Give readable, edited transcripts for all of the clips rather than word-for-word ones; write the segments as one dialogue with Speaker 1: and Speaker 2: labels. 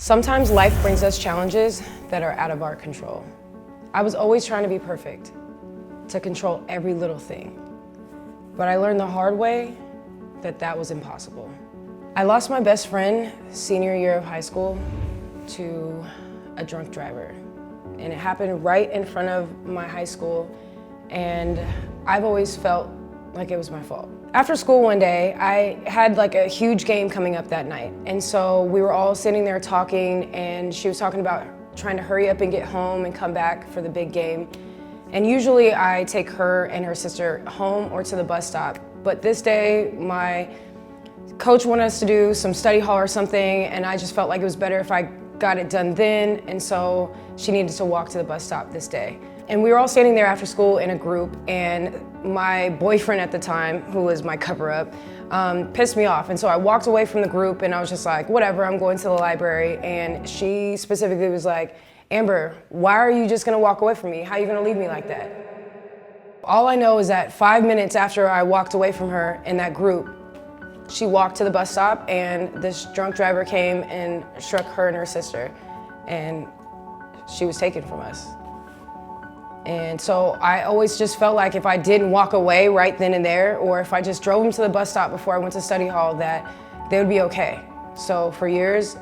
Speaker 1: Sometimes life brings us challenges that are out of our control. I was always trying to be perfect, to control every little thing. But I learned the hard way that that was impossible. I lost my best friend senior year of high school to a drunk driver. And it happened right in front of my high school, and I've always felt like it was my fault. After school one day, I had like a huge game coming up that night. And so we were all sitting there talking, and she was talking about trying to hurry up and get home and come back for the big game. And usually I take her and her sister home or to the bus stop. But this day, my coach wanted us to do some study hall or something, and I just felt like it was better if I got it done then. And so she needed to walk to the bus stop this day. And we were all standing there after school in a group, and my boyfriend at the time, who was my cover-up, pissed me off. And so I walked away from the group, and I was just like, whatever, I'm going to the library. And she specifically was like, Amber, why are you just gonna walk away from me? How are you gonna leave me like that? All I know is that 5 minutes after I walked away from her in that group, she walked to the bus stop, and this drunk driver came and struck her and her sister, and she was taken from us. And so I always just felt like if I didn't walk away right then and there, or if I just drove them to the bus stop before I went to study hall, that they would be okay. So for years,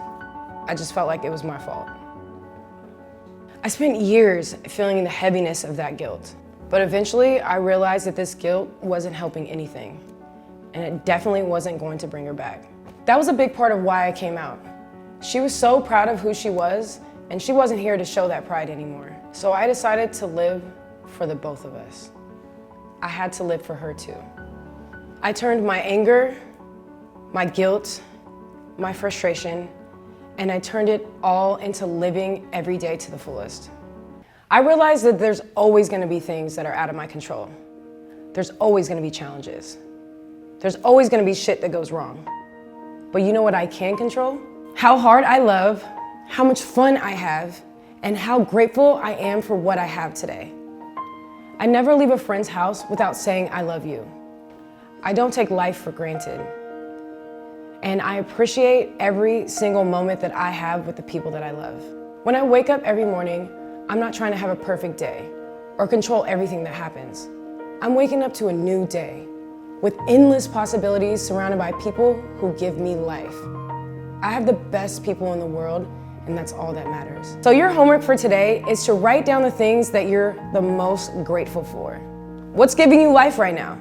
Speaker 1: I just felt like it was my fault. I spent years feeling the heaviness of that guilt. But eventually I realized that this guilt wasn't helping anything, and it definitely wasn't going to bring her back. That was a big part of why I came out. She was so proud of who she was, and she wasn't here to show that pride anymore. So I decided to live for the both of us. I had to live for her too. I turned my anger, my guilt, my frustration, and I turned it all into living every day to the fullest. I realized that there's always gonna be things that are out of my control. There's always gonna be challenges. There's always gonna be shit that goes wrong. But you know what I can control? How hard I love, how much fun I have, and how grateful I am for what I have today. I never leave a friend's house without saying I love you. I don't take life for granted. And I appreciate every single moment that I have with the people that I love. When I wake up every morning, I'm not trying to have a perfect day or control everything that happens. I'm waking up to a new day with endless possibilities surrounded by people who give me life. I have the best people in the world, and that's all that matters. So your homework for today is to write down the things that you're the most grateful for. What's giving you life right now?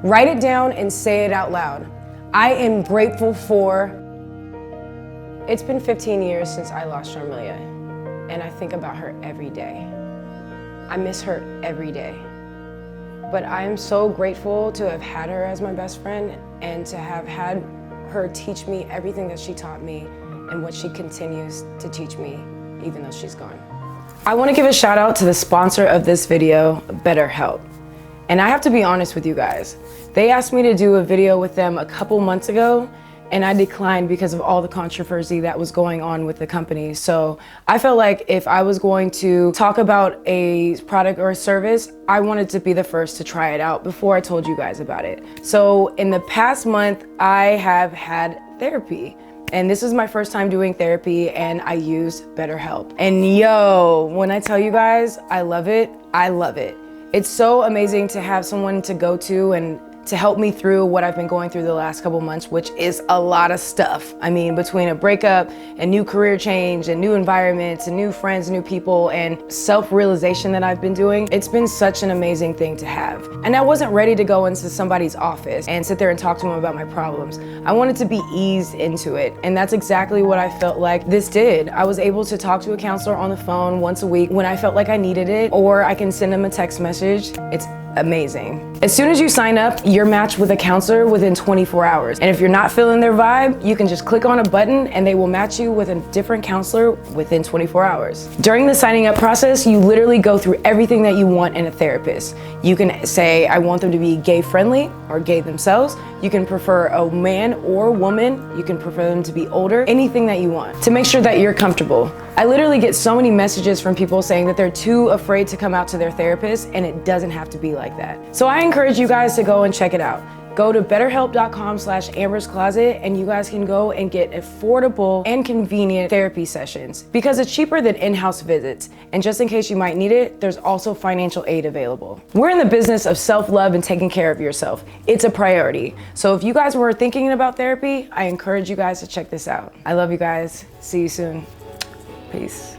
Speaker 1: Write it down and say it out loud. I am grateful for... It's been 15 years since I lost Sharmilia, and I think about her every day. I miss her every day. But I am so grateful to have had her as my best friend and to have had her teach me everything that she taught me and what she continues to teach me even though she's gone. I want to give a shout out to the sponsor of this video, BetterHelp. And I have to be honest with you guys. They asked me to do a video with them a couple months ago, and I declined because of all the controversy that was going on with the company. So I felt like if I was going to talk about a product or a service, I wanted to be the first to try it out before I told you guys about it. So in the past month, I have had therapy. And this is my first time doing therapy, and I used BetterHelp. And yo, when I tell you guys, I love it, I love it. It's so amazing to have someone to go to and to help me through what I've been going through the last couple months, which is a lot of stuff. I mean, between a breakup and new career change and new environments and new friends, new people, and self-realization that I've been doing, it's been such an amazing thing to have. And I wasn't ready to go into somebody's office and sit there and talk to them about my problems. I wanted to be eased into it, and that's exactly what I felt like this did. I was able to talk to a counselor on the phone once a week when I felt like I needed it, or I can send them a text message. It's amazing. As soon as you sign up, you're matched with a counselor within 24 hours. And if you're not feeling their vibe, you can just click on a button and they will match you with a different counselor within 24 hours. During the signing up process, you literally go through everything that you want in a therapist. You can say, I want them to be gay friendly or gay themselves. You can prefer a man or woman. You can prefer them to be older, anything that you want to make sure that you're comfortable. I literally get so many messages from people saying that they're too afraid to come out to their therapist, and it doesn't have to be like that. So I encourage you guys to go and check it out. Go to betterhelp.com/AmbersCloset and you guys can go and get affordable and convenient therapy sessions because it's cheaper than in-house visits. And just in case you might need it, there's also financial aid available. We're in the business of self-love and taking care of yourself. It's a priority. So if you guys were thinking about therapy, I encourage you guys to check this out. I love you guys. See you soon. Peace.